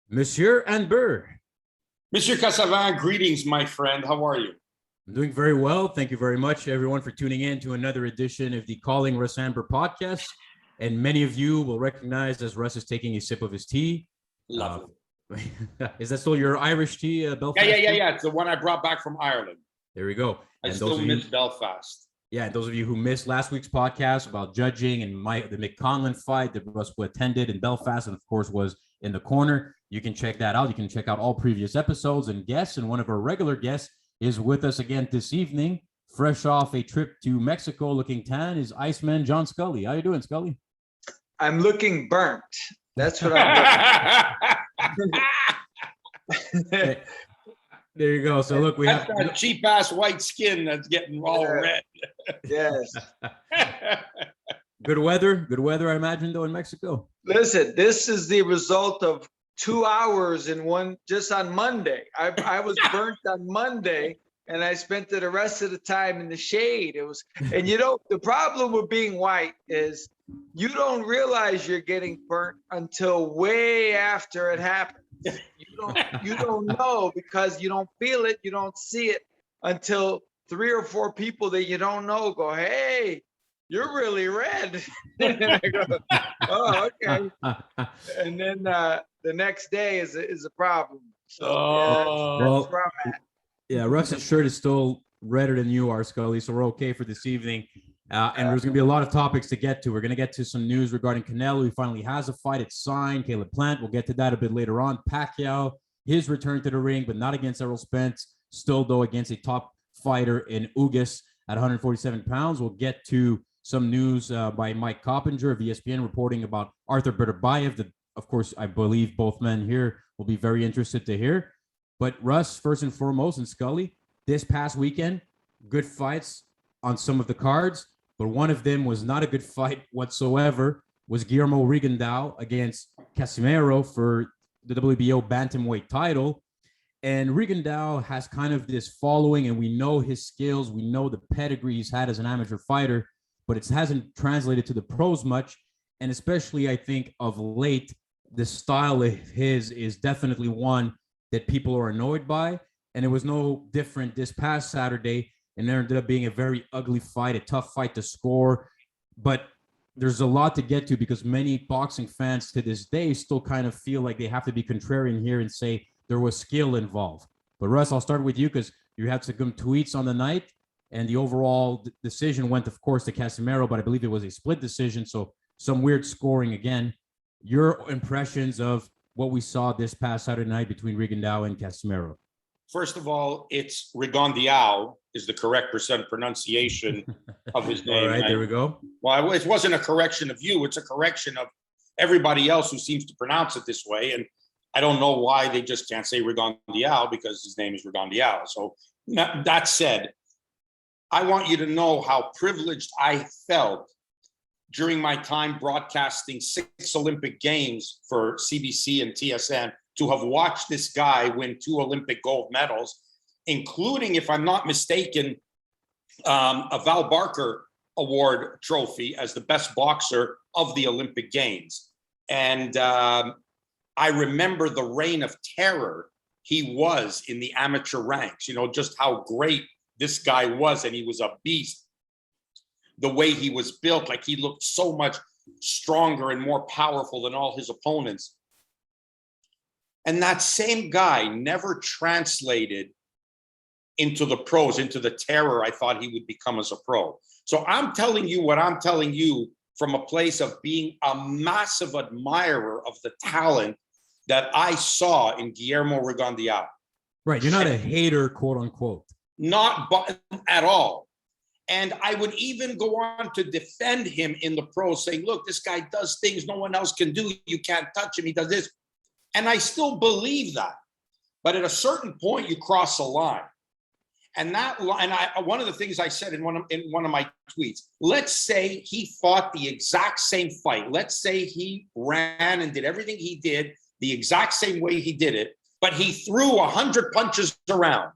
Monsieur Anber. Monsieur Casimero, greetings, my friend. How are you? I'm doing very well. Thank you very much, everyone, for tuning in to another edition of the Calling Russ Anber podcast. And many of you will recognize as Russ is taking a sip of his tea. Lovely. Is that still your Irish tea, Belfast? Yeah. It's the one I brought back from Ireland. There we go. I still miss Belfast. Yeah, those of you who missed last week's podcast about judging and the McConlin fight that Russ attended in Belfast and, of course, was in the corner, you can check that out. You can check out all previous episodes and guests. And one of our regular guests is with us again this evening, fresh off a trip to Mexico looking tan, is Iceman John Scully. How you doing, Scully? I'm looking burnt. That's what I'm doing. There you go. So look, we have that cheap ass white skin that's getting all red. Yes. Good weather, I imagine, though, in Mexico. Listen, this is the result of 2 hours in one, just on Monday. I was burnt on Monday, and I spent the rest of the time in the shade. It was, and the problem with being white is you don't realize you're getting burnt until way after it happens. You don't know because you don't feel it, you don't see it until 3 or 4 people that you don't know go, "Hey, you're really red." And I go, "Oh, okay." And then the next day is a problem. So that's where I'm at. Yeah, Russ's shirt is still redder than you are, Scully, so we're okay for this evening. And there's going to be a lot of topics to get to. We're going to get to some news regarding Canelo. He finally has a fight. It's signed. Caleb Plant, we'll get to that a bit later on. Pacquiao, his return to the ring, but not against Errol Spence. Still, though, against a top fighter in Ugas at 147 pounds. We'll get to some news by Mike Coppinger of ESPN reporting about Artur Beterbiev that, of course, I believe both men here will be very interested to hear. But Russ, first and foremost, and Scully, this past weekend, good fights on some of the cards. But one of them was not a good fight whatsoever, was Guillermo Rigondeaux against Casimero for the WBO bantamweight title. And Rigondeaux has kind of this following, and we know his skills. We know the pedigree he's had as an amateur fighter, but it hasn't translated to the pros much. And especially, I think, of late, the style of his is definitely one that people are annoyed by. And it was no different this past Saturday. And there ended up being a very ugly fight, a tough fight to score. But there's a lot to get to because many boxing fans to this day still kind of feel like they have to be contrarian here and say there was skill involved. But Russ, I'll start with you because you had some good tweets on the night. And the overall decision went, of course, to Casimero, but I believe it was a split decision. So some weird scoring again. Your impressions of what we saw this past Saturday night between Rigondeaux and Casimero? First of all, it's Rigondeaux is the correct pronunciation of his name. All right, there we go. Well, it wasn't a correction of you. It's a correction of everybody else who seems to pronounce it this way. And I don't know why they just can't say Rigondeaux because his name is Rigondeaux. So that said, I want you to know how privileged I felt during my time broadcasting 6 Olympic Games for CBC and TSN to have watched this guy win 2 Olympic gold medals, including, if I'm not mistaken, a Val Barker Award trophy as the best boxer of the Olympic Games. And I remember the reign of terror he was in the amateur ranks, just how great this guy was. And he was a beast. The way he was built, like he looked so much stronger and more powerful than all his opponents. And that same guy never translated into the pros, into the terror I thought he would become as a pro. So I'm telling you what I'm telling you from a place of being a massive admirer of the talent that I saw in Guillermo Rigondeaux. Right. You're not a hater, quote unquote. Not at all. And I would even go on to defend him in the pros, saying, look, this guy does things no one else can do. You can't touch him. He does this. And I still believe that. But at a certain point, you cross a line. And one of the things I said in one of my tweets, let's say he fought the exact same fight. Let's say he ran and did everything he did the exact same way he did it, but he threw 100 punches around.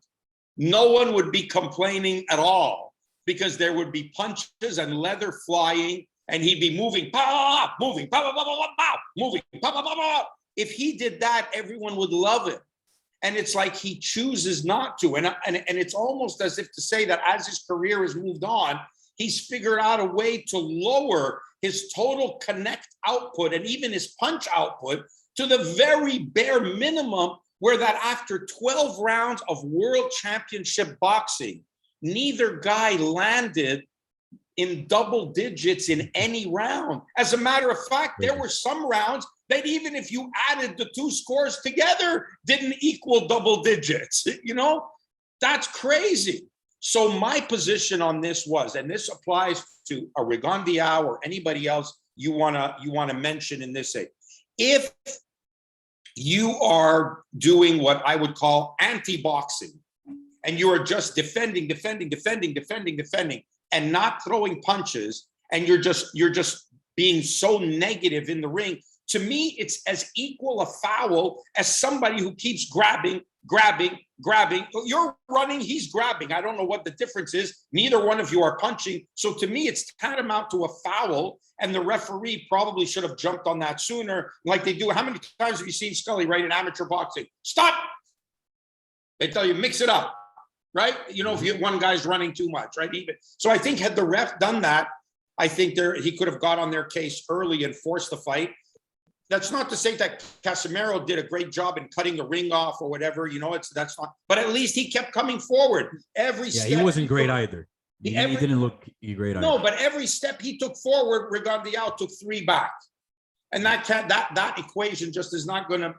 No one would be complaining at all because there would be punches and leather flying and he'd be moving, moving, moving, if he did that, everyone would love it. And it's like he chooses not to. And it's almost as if to say that as his career has moved on, he's figured out a way to lower his total connect output and even his punch output to the very bare minimum, where that after 12 rounds of world championship boxing, neither guy landed in double digits in any round. As a matter of fact, there were some rounds that even if you added the two scores together, didn't equal double digits. You know, that's crazy. So my position on this was, and this applies to a Rigondeaux or anybody else you wanna mention in this say, if you are doing what I would call anti-boxing, and you are just defending, and not throwing punches, and you're just being so negative in the ring, to me, it's as equal a foul as somebody who keeps grabbing. You're running, he's grabbing. I don't know what the difference is. Neither one of you are punching. So to me, it's tantamount to a foul, and the referee probably should have jumped on that sooner, like they do. How many times have you seen Scully, right, in amateur boxing? Stop! They tell you, mix it up, right? You know, if one guy's running too much, right? So I think had the ref done that, I think he could have got on their case early and forced the fight. That's not to say that Casimero did a great job in cutting the ring off or whatever, you know, that's not, but at least he kept coming forward every step. He wasn't great either. He didn't look great either. No, but every step he took forward, Rigondeaux took 3 back. And that equation just is not gonna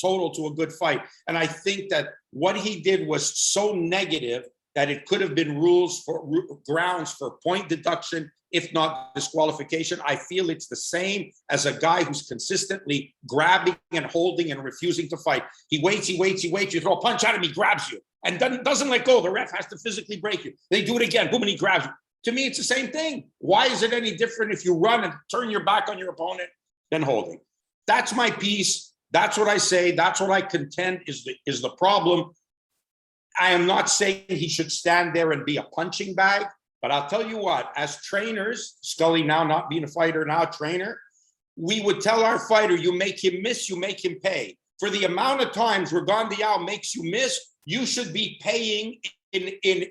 total to a good fight. And I think that what he did was so negative that it could have been grounds for point deduction, if not disqualification. I feel it's the same as a guy who's consistently grabbing and holding and refusing to fight. He waits, you throw a punch at him, he grabs you and doesn't let go. The ref has to physically break you. They do it again, boom, and he grabs you. To me, it's the same thing. Why is it any different if you run and turn your back on your opponent than holding? That's my piece. That's what I say. That's what I contend is the problem. I am not saying he should stand there and be a punching bag, but I'll tell you what, as trainers, Scully now not being a fighter, now a trainer, we would tell our fighter, you make him miss, you make him pay. For the amount of times Rigondeaux makes you miss, you should be paying in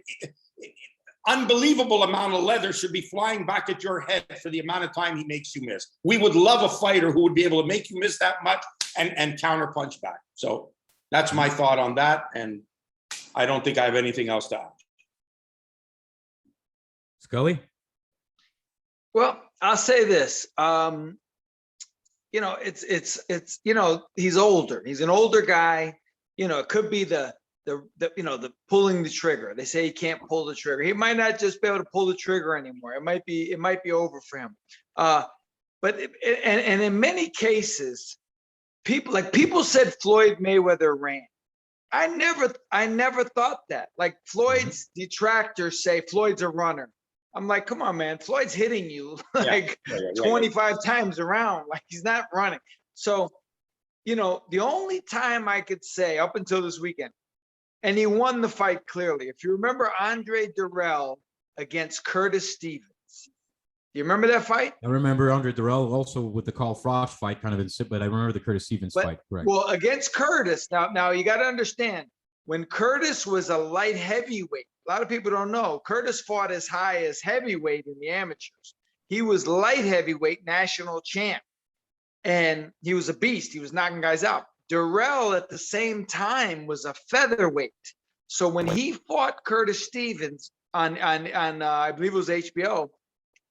unbelievable amount of leather should be flying back at your head for the amount of time he makes you miss. We would love a fighter who would be able to make you miss that much and counter punch back. So that's my thought on that. And I don't think I have anything else to add. Scully? Well, I'll say this. You know, it's you know, he's older. He's an older guy. You know, it could be the pulling the trigger. They say he can't pull the trigger. He might not just be able to pull the trigger anymore. It might be over for him. But in many cases, people said Floyd Mayweather ran. I never thought that. Like Floyd's detractors say Floyd's a runner. I'm like, come on, man. Floyd's hitting you like 25 times around. Like he's not running. So, you know, the only time I could say up until this weekend, and he won the fight clearly. If you remember Andre Dirrell against Curtis Stevens. Do you remember that fight? I remember Andre Dirrell also with the Carl Froch fight kind of but I remember the Curtis Stevens fight, correct. Well, against Curtis, now you got to understand, when Curtis was a light heavyweight, a lot of people don't know, Curtis fought as high as heavyweight in the amateurs. He was light heavyweight national champ, and he was a beast. He was knocking guys out. Dirrell at the same time was a featherweight. So when he fought Curtis Stevens on I believe it was HBO,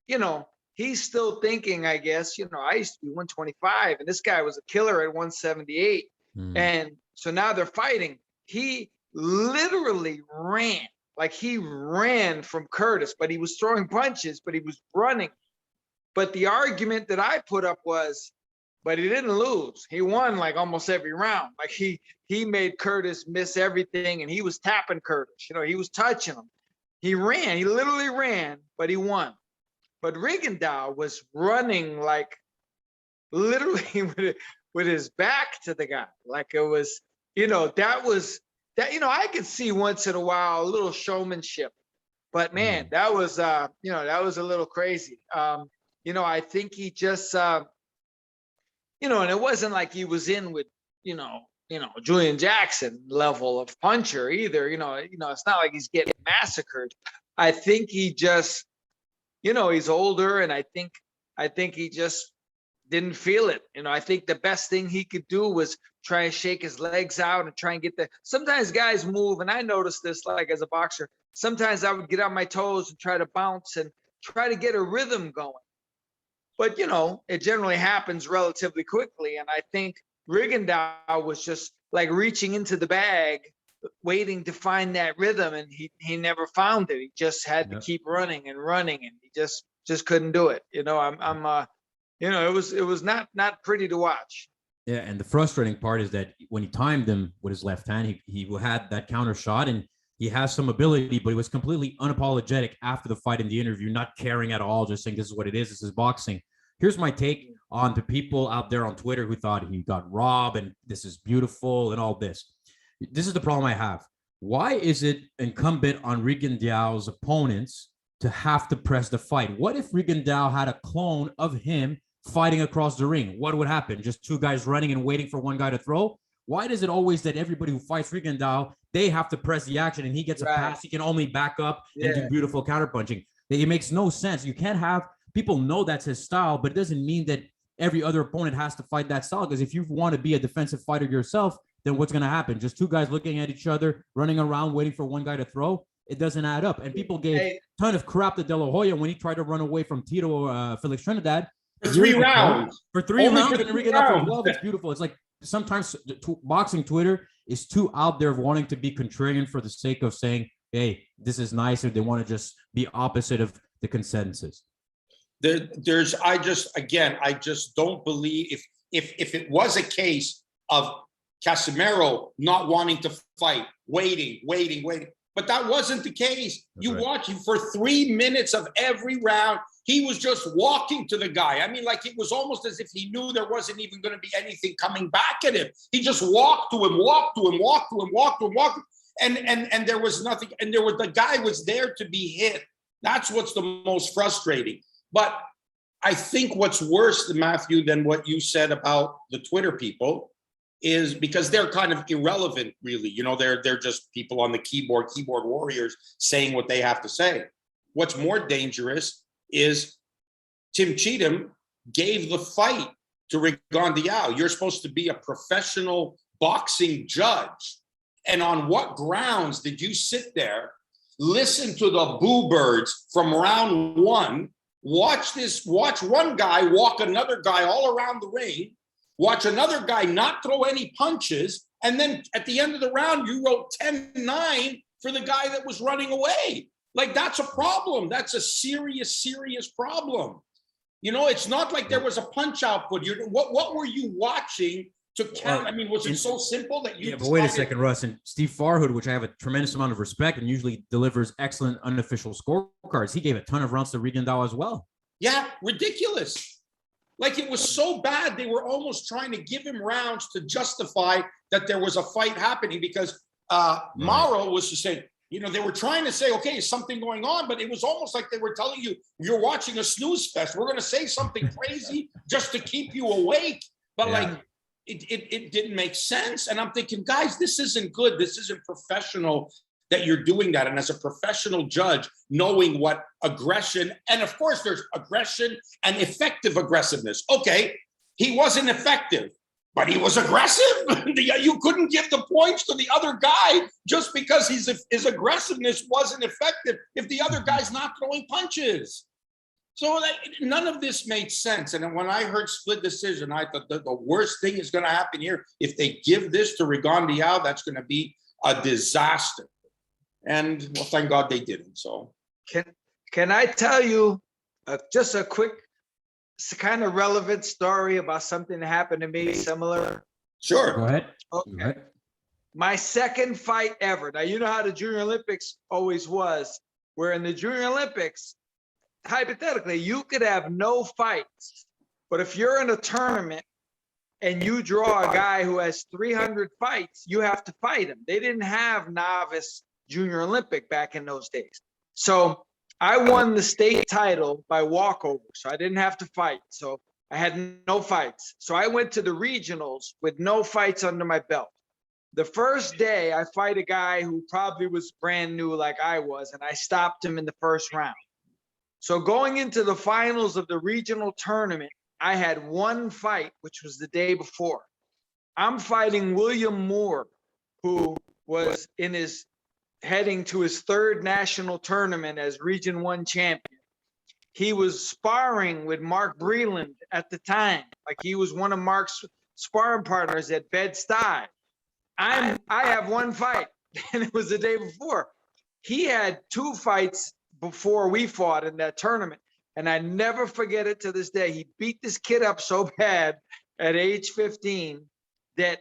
you know, he's still thinking, I guess, you know, I used to be 125 and this guy was a killer at 178. And so now they're fighting. He literally ran, like he ran from Curtis, but he was throwing punches, but he was running. But the argument that I put up was, but he didn't lose. He won like almost every round. Like he made Curtis miss everything, and he was tapping Curtis. You know, he was touching him. He ran. He literally ran, but he won. But Rigondeaux was running like literally with his back to the guy. Like it was, you know, that, you know, I could see once in a while a little showmanship. But man, that was, you know, that was a little crazy. I think he just, and it wasn't like he was in with, Julian Jackson level of puncher either. It's not like he's getting massacred. I think he just, he's older, and I think he just didn't feel it. I think the best thing he could do was try and shake his legs out and try and get sometimes guys move, and I noticed this, like, as a boxer, sometimes I would get on my toes and try to bounce and try to get a rhythm going. But, it generally happens relatively quickly. And I think Rigondeaux was just like reaching into the bag, waiting to find that rhythm. And he never found it. He just had to keep running, and he just couldn't do it. It was not pretty to watch. Yeah, and the frustrating part is that when he timed him with his left hand, he had that counter shot, and he has some ability, but he was completely unapologetic after the fight in the interview, not caring at all, just saying this is what it is. This is boxing. Here's my take on the people out there on Twitter who thought he got robbed and this is beautiful and all this. This is the problem I have. Why is it incumbent on Rigondeaux's opponents to have to press the fight? What if Rigondeaux had a clone of him fighting across the ring? What would happen? Just two guys running and waiting for one guy to throw? Why is it always that everybody who fights Rigondeaux, they have to press the action and he gets a pass? He can only back up and do beautiful counterpunching. It makes no sense. You can't have people know that's his style, but it doesn't mean that every other opponent has to fight that style. Because if you want to be a defensive fighter yourself, then what's going to happen? Just two guys looking at each other, running around, waiting for one guy to throw. It doesn't add up. And people gave a ton of crap to De La Hoya when he tried to run away from Tito Felix Trinidad. For 3 rounds. For 3 rounds. And Rigondeaux for 12. It's beautiful. It's like sometimes boxing Twitter is too out there of wanting to be contrarian for the sake of saying, hey, this is nicer. They want to just be opposite of the consensus. I just don't believe if it was a case of Casimero not wanting to fight, waiting, but that wasn't the case. You watch him for 3 minutes of every round. He was just walking to the guy. I mean, like, it was almost as if he knew there wasn't even going to be anything coming back at him. He just walked to him. And there was nothing. And the guy was there to be hit. That's what's the most frustrating. But I think what's worse, Matthew, than what you said about the Twitter people is because they're kind of irrelevant, really. They're just people on the keyboard warriors saying what they have to say. What's more dangerous is Tim Cheatham gave the fight to Rigondeaux. You're supposed to be a professional boxing judge. And on what grounds did you sit there, listen to the boo birds from round 1, watch one guy walk another guy all around the ring, watch another guy not throw any punches, and then at the end of the round, you wrote 10-9 for the guy that was running away? Like, that's a problem. That's a serious, serious problem. It's not like there was a punch output. What were you watching to count? I mean, was it so simple that you... Yeah, but wait a second, Russ. And Steve Farhood, which I have a tremendous amount of respect and usually delivers excellent unofficial scorecards, he gave a ton of rounds to Rigondeaux as well. Yeah, Ridiculous. Like, it was so bad, they were almost trying to give him rounds to justify that there was a fight happening because Mauro was to say, they were trying to say, okay, is something going on? But it was almost like they were telling you, you're watching a snooze fest. We're going to say something crazy just to keep you awake. But it didn't make sense. And I'm thinking, guys, this isn't good. This isn't professional that you're doing that. And as a professional judge, knowing what aggression, and of course there's aggression and effective aggressiveness. Okay, he wasn't effective, but he was aggressive. You couldn't give the points to the other guy just because his aggressiveness wasn't effective if the other guy's not throwing punches. So none of this made sense. And when I heard split decision, I thought the worst thing is going to happen here. If they give this to Rigondeaux, that's going to be a disaster. And well, thank God they didn't. So can I tell you just a quick kind of relevant story about something that happened to me similar? Sure. Go ahead. Okay. Go ahead. My second fight ever. Now, you know how the Junior Olympics always was, where in the Junior Olympics, hypothetically, you could have no fights, but if you're in a tournament and you draw a guy who has 300 fights, you have to fight him. They didn't have novice Junior Olympic back in those days. So I won the state title by walkover, so I didn't have to fight. So I had no fights. So I went to the regionals with no fights under my belt. The first day I fight a guy who probably was brand new like I was, and I stopped him in the first round. So going into the finals of the regional tournament, I had one fight, which was the day before. I'm fighting William Moore, who was heading to his third national tournament as Region 1 champion. He was sparring with Mark Breland at the time. Like, he was one of Mark's sparring partners at Bed-Stuy. I have one fight, and it was the day before. He had two fights before we fought in that tournament, and I never forget it to this day. He beat this kid up so bad at age 15 that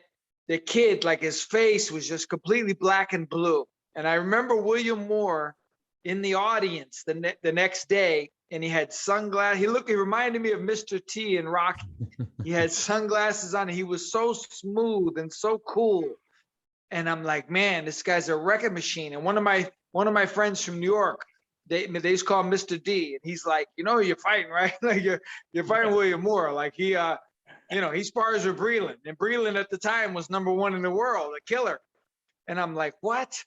the kid, like, his face was just completely black and blue. And I remember William Moore in the audience the next day, and he had sunglasses. He reminded me of Mr. T in Rocky. He had sunglasses on. He was so smooth and so cool. And I'm like, man, this guy's a wrecking machine. And one of my friends from New York, they used to call him Mr. D. And he's like, you know who you're fighting, right? Like, you're fighting William Moore. Like, he spars with Breland. And Breland at the time was #1 in the world, a killer. And I'm like, what?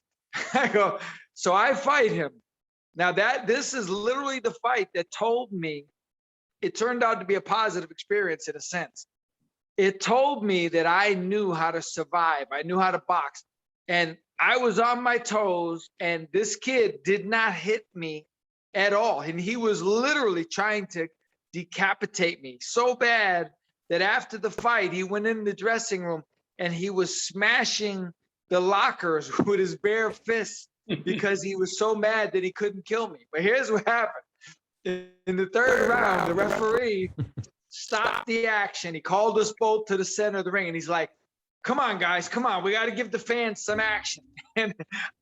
I go, so I fight him. Now this is literally the fight that told me, it turned out to be a positive experience in a sense. It told me that I knew how to survive. I knew how to box. And I was on my toes, and this kid did not hit me at all. And he was literally trying to decapitate me so bad that after the fight, he went in the dressing room and he was smashing the lockers with his bare fists because he was so mad that he couldn't kill me. But here's what happened. In the third round, the referee stopped the action. He called us both to the center of the ring, and he's like, come on, guys, come on. We got to give the fans some action. And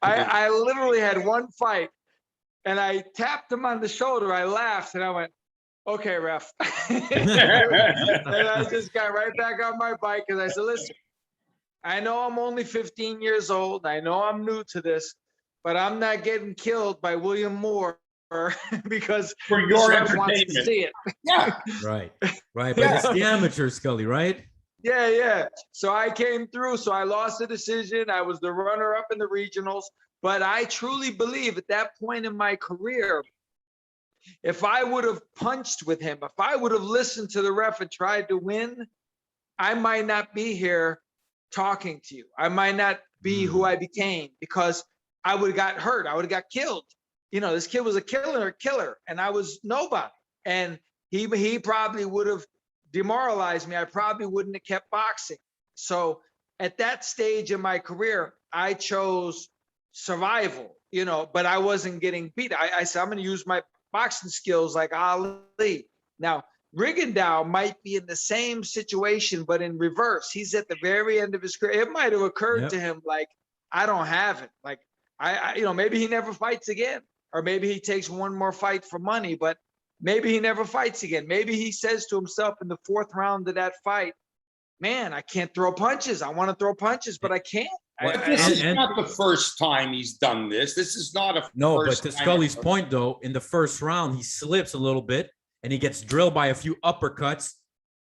I literally had one fight, and I tapped him on the shoulder. I laughed, and I went, okay, ref. And I just got right back on my bike, because I said, listen, I know I'm only 15 years old. I know I'm new to this, but I'm not getting killed by William Moore because for your ref wants to entertainment. see it. Yeah. Right. But it's the amateur, Scully, right? Yeah. So I came through. So I lost the decision. I was the runner-up in the regionals. But I truly believe at that point in my career, if I would have punched with him, if I would have listened to the ref and tried to win, I might not be here talking to you. I might not be who I became, because I would have got hurt. I would have got killed. You know, this kid was a killer, and I was nobody. And he probably would have demoralized me. I probably wouldn't have kept boxing. So at that stage in my career, I chose survival, but I wasn't getting beat. I said, I'm going to use my boxing skills like Ali. Now, Rigondeaux might be in the same situation, but in reverse. He's at the very end of his career. It might have occurred to him, like, I don't have it. Like, maybe he never fights again, or maybe he takes one more fight for money, but maybe he never fights again. Maybe he says to himself in the 4th round of that fight, man, I can't throw punches. I want to throw punches, but I can't. This is not the first time he's done this. This is not a no, but to Scully's point, though, in the first round, he slips a little bit and he gets drilled by a few uppercuts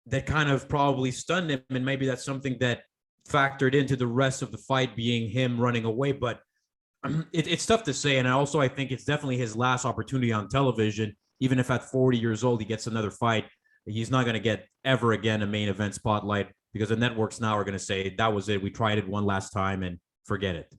that kind of probably stunned him. And maybe that's something that factored into the rest of the fight being him running away. But it's tough to say. And I think it's definitely his last opportunity on television. Even if at 40 years old, he gets another fight, he's not going to get ever again a main event spotlight, because the networks now are going to say that was it. We tried it one last time and forget it.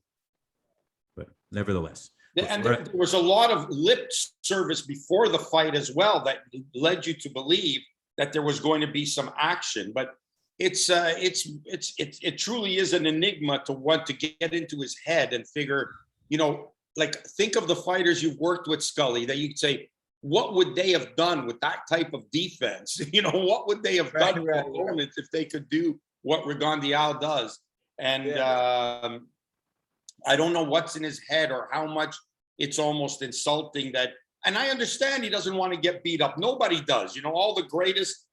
But nevertheless. And there was a lot of lip service before the fight as well that led you to believe that there was going to be some action. But it truly is an enigma to want to get into his head and figure, like, think of the fighters you've worked with, Scully, that you could say, what would they have done with that type of defense? What would they have done with opponents if they could do what Rigondeaux does? And I don't know what's in his head or how much it's almost insulting that. And I understand he doesn't want to get beat up. Nobody does. All the greatest,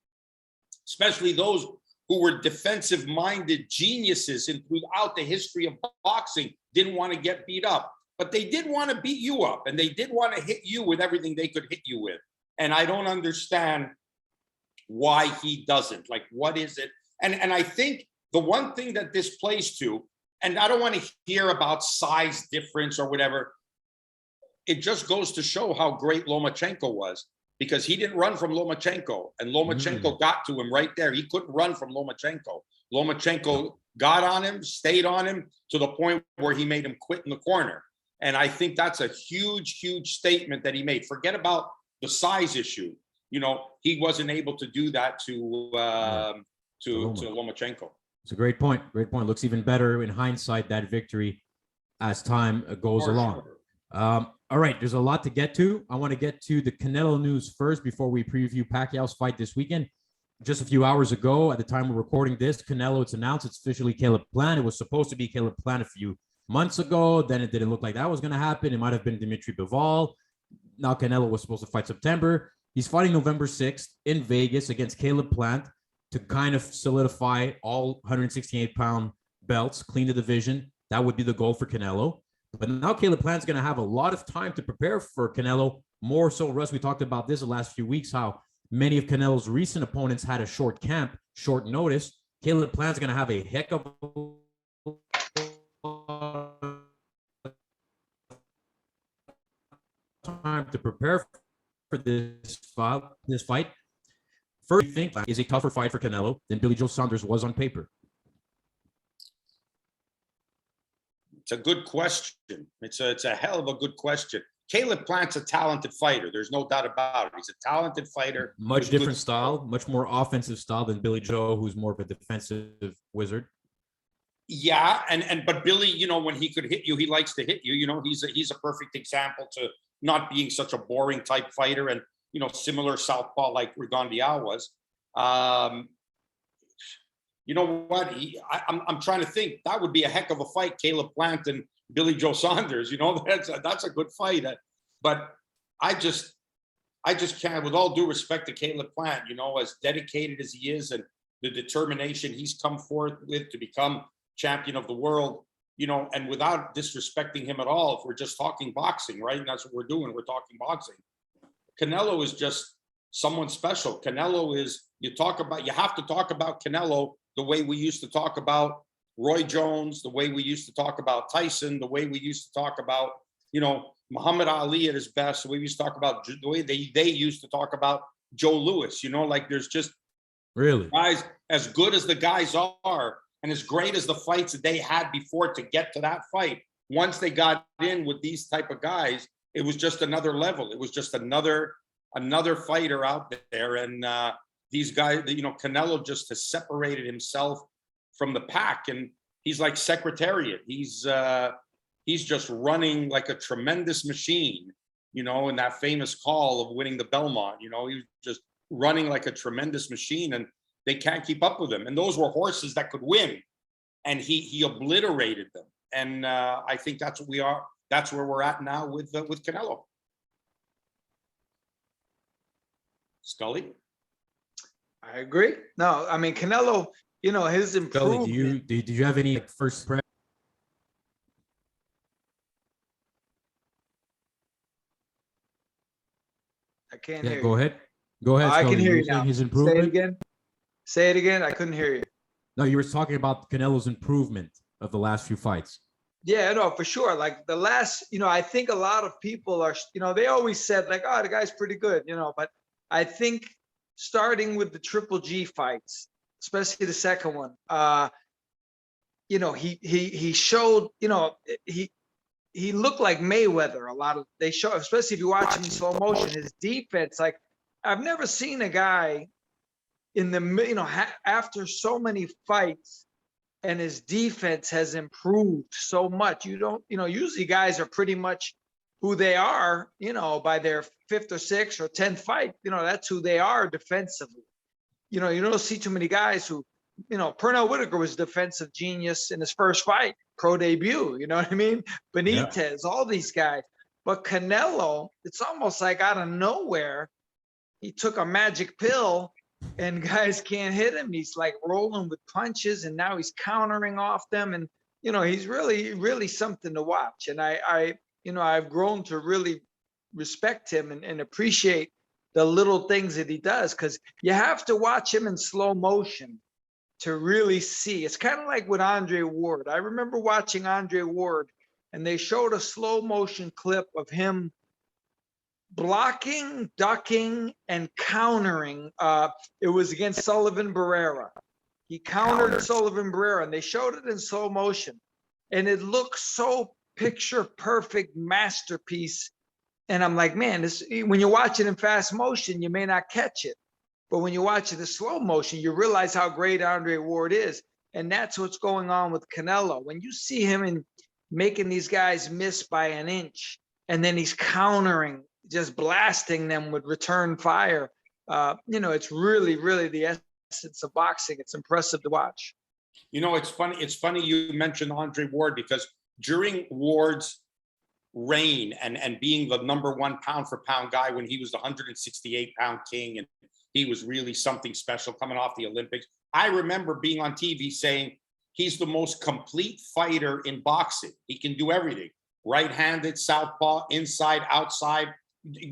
especially those who were defensive-minded geniuses throughout the history of boxing, didn't want to get beat up. but they did want to beat you up, and they did want to hit you with everything they could hit you with. And I don't understand why he doesn't. Like, what is it? And I think the one thing that this plays to, and I don't want to hear about size difference or whatever, it just goes to show how great Lomachenko was, because he didn't run from Lomachenko, and Lomachenko got to him right there. He couldn't run from Lomachenko. Lomachenko got on him, stayed on him to the point where he made him quit in the corner. And I think that's a huge, huge statement that he made. Forget about the size issue. You know, he wasn't able to do that to Lomachenko. It's a great point. Great point. Looks even better in hindsight, that victory, as time goes along. Sure. All right, there's a lot to get to. I want to get to the Canelo news first before we preview Pacquiao's fight this weekend. Just a few hours ago, at the time we're recording this, Canelo, it's announced it's officially Caleb Plant. It was supposed to be Caleb Plant a few months ago. Then it didn't look like that was going to happen. It might have been Dimitri Bivol. Now Canelo was supposed to fight September. He's fighting November 6th in Vegas against Caleb Plant to kind of solidify all 168-pound belts, clean the division. That would be the goal for Canelo. But now Caleb Plant's going to have a lot of time to prepare for Canelo. More so, Russ, we talked about this the last few weeks, how many of Canelo's recent opponents had a short camp, short notice. Caleb Plant's going to have a heck of time to prepare for this fight. First, I think is a tougher fight for Canelo than Billy Joe Saunders was on paper. It's a good question. It's a hell of a good question. Caleb Plant's a talented fighter. There's no doubt about it. He's a talented fighter. Much different style, much more offensive style than Billy Joe, who's more of a defensive wizard. Yeah, but Billy, you know, when he could hit you, he likes to hit you. You know, he's a perfect example to not being such a boring type fighter, and you know, similar southpaw like Rigondeaux was. You know what? I'm trying to think. That would be a heck of a fight, Caleb Plant and Billy Joe Saunders. You know, that's a good fight. But I just can't, with all due respect to Caleb Plant, you know, as dedicated as he is and the determination he's come forth with to become champion of the world, you know, and without disrespecting him at all, if we're just talking boxing, right? And that's what we're doing. We're talking boxing. Canelo is just someone special. Canelo is, you have to talk about Canelo the way we used to talk about Roy Jones, the way we used to talk about Tyson, the way we used to talk about, you know, Muhammad Ali at his best, the way we used to talk about, the way they used to talk about Joe Louis, you know, like there's just really guys, as good as the guys are, and as great as the fights that they had before to get to that fight, once they got in with these type of guys, it was just another level. It was just another fighter out there. And these guys, you know, Canelo just has separated himself from the pack, and he's like Secretariat. He's just running like a tremendous machine, you know, in that famous call of winning the Belmont. You know, he was just running like a tremendous machine, and they can't keep up with him. And those were horses that could win, and he obliterated them. And I think that's what we are. That's where we're at now with Canelo. Scully? I agree. No, I mean, Canelo, you know, his improvement. Scully, did you have any first impression? I can't hear Go you. ahead. Go ahead. I Scully. can hear you saying now. His improvement. Say it again. Say it again. I couldn't hear you. No, you were talking about Canelo's improvement of the last few fights. Yeah, no, for sure. Like the last, you know, I think a lot of people are, you know, they always said like, oh, the guy's pretty good, you know, but I think starting with the Triple G fights, especially the second one, you know, he showed, you know, he looked like Mayweather. A lot of they show, especially if you watch him in slow motion, his defense. Like I've never seen a guy in the, you know, after so many fights, and his defense has improved so much. You don't, you know, usually guys are pretty much who they are, you know, by their 5th or 6th or 10th fight. You know, that's who they are defensively. You know, you don't see too many guys who, you know, Pernell Whitaker was a defensive genius in his first fight, pro debut. You know what I mean? Benitez, all these guys. But Canelo, it's almost like out of nowhere, he took a magic pill and guys can't hit him. He's like rolling with punches, and now he's countering off them. And, you know, he's really, really something to watch. And I I've grown to really respect him and appreciate the little things that he does, because you have to watch him in slow motion to really see. It's kind of like with Andre Ward. I remember watching Andre Ward, and they showed a slow motion clip of him blocking, ducking, and countering. It was against Sullivan Barrera. He countered Sullivan Barrera, and they showed it in slow motion. And it looked so picture perfect masterpiece. And I'm like, man, when you watch it in fast motion, you may not catch it. But when you watch it in slow motion, you realize how great Andre Ward is. And that's what's going on with Canelo. When you see him making these guys miss by an inch, and then he's countering, just blasting them with return fire, it's really, really the essence of boxing. It's impressive to watch. It's funny. It's funny you mentioned Andre Ward, because during Ward's reign and being the number one pound for pound guy when he was the 168-pound king, and he was really something special coming off the Olympics. I remember being on TV saying he's the most complete fighter in boxing. He can do everything: right-handed, southpaw, inside, outside,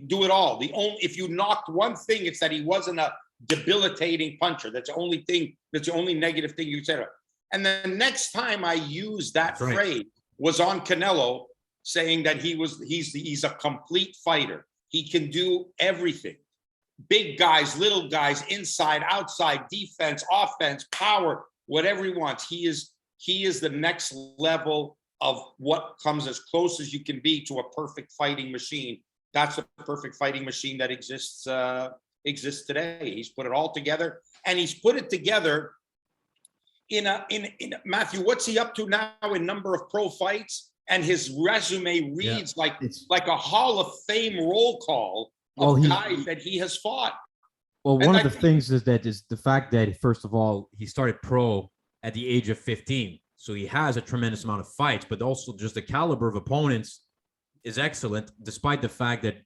do it all. If you knocked one thing, it's that he wasn't a debilitating puncher. That's the only thing. That's the only negative thing you said. And the next time I used that phrase was on Canelo, saying that he's a complete fighter. He can do everything. Big guys, little guys, inside, outside, defense, offense, power, whatever he wants. He is the next level of what comes as close as you can be to a perfect fighting machine. That's the perfect fighting machine that exists today. He's put it all together, and he's put it together in Matthew, what's he up to now in number of pro fights? And his resume reads like a Hall of Fame roll call of guys that he has fought. Well, one of the things is the fact that, first of all, he started pro at the age of 15. So he has a tremendous amount of fights, but also just the caliber of opponents is excellent, despite the fact that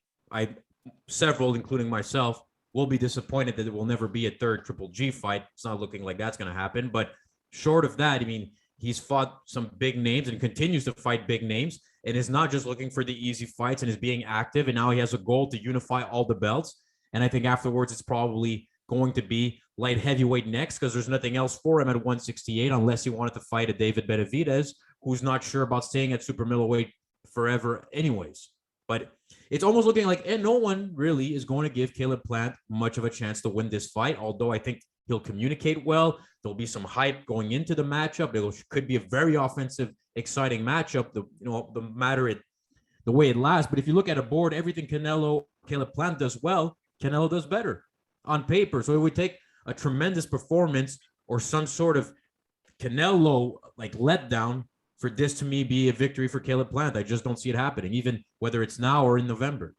several, including myself, will be disappointed that it will never be a third Triple G fight. It's not looking like that's going to happen. But short of that, I mean, he's fought some big names and continues to fight big names, and is not just looking for the easy fights and is being active. And now he has a goal to unify all the belts. And I think afterwards it's probably going to be light heavyweight next, because there's nothing else for him at 168 unless he wanted to fight a David Beterbiev, who's not sure about staying at super middleweight forever anyways. But it's almost looking like no one really is going to give Caleb Plant much of a chance to win this fight, although I think he'll communicate well. There'll be some hype going into the matchup. It could be a very offensive, exciting matchup. The way it lasts. But if you look at a board, everything Caleb Plant does well, Canelo does better on paper. So it would take a tremendous performance or some sort of Canelo letdown for this to me be a victory for Caleb Plant. I just don't see it happening, even whether it's now or in November.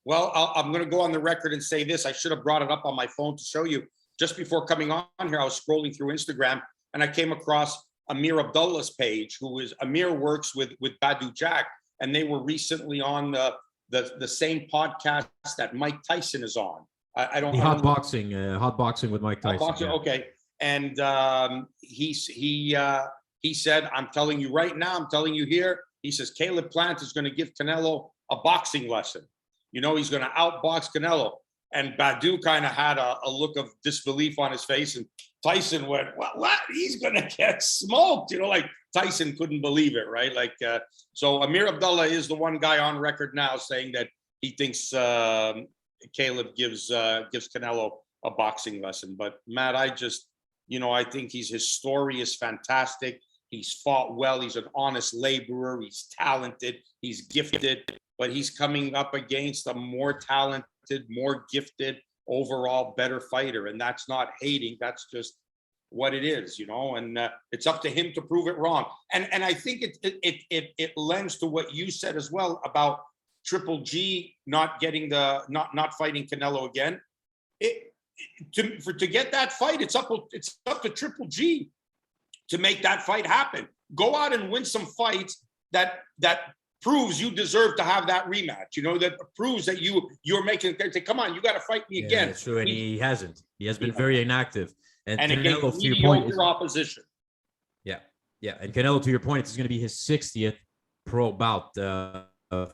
Well, I'm going to go on the record and say this. I should have brought it up on my phone to show you. Just before coming on here, I was scrolling through Instagram, and I came across Amir Abdullah's page, Amir works with Badu Jack, and they were recently on the same podcast that Mike Tyson is on. Hot boxing with Mike Tyson. Boxing, yeah. Okay. And he said, I'm telling you right now, I'm telling you here, he says, Caleb Plant is going to give Canelo a boxing lesson. He's going to outbox Canelo. And Badu kind of had a look of disbelief on his face. And Tyson went, what? He's going to get smoked. Tyson couldn't believe it, right? So Amir Abdullah is the one guy on record now saying that he thinks Caleb gives Canelo a boxing lesson. But Matt, I think his story is fantastic. He's fought well. He's an honest laborer. He's talented. He's gifted. But he's coming up against a more talented, more gifted, overall better fighter. And that's not hating. That's just what it is, and it's up to him to prove it wrong. And I think it lends to what you said as well about Triple G not getting not fighting Canelo again. To get that fight, it's up to Triple G to make that fight happen. Go out and win some fights that proves you deserve to have that rematch. That proves that you're making. Say, come on, you got to fight me again. That's true, and he hasn't. He has been very inactive. And Canelo, against to your point, opposition. Yeah. And Canelo, to your point, it's going to be his 60th pro bout. for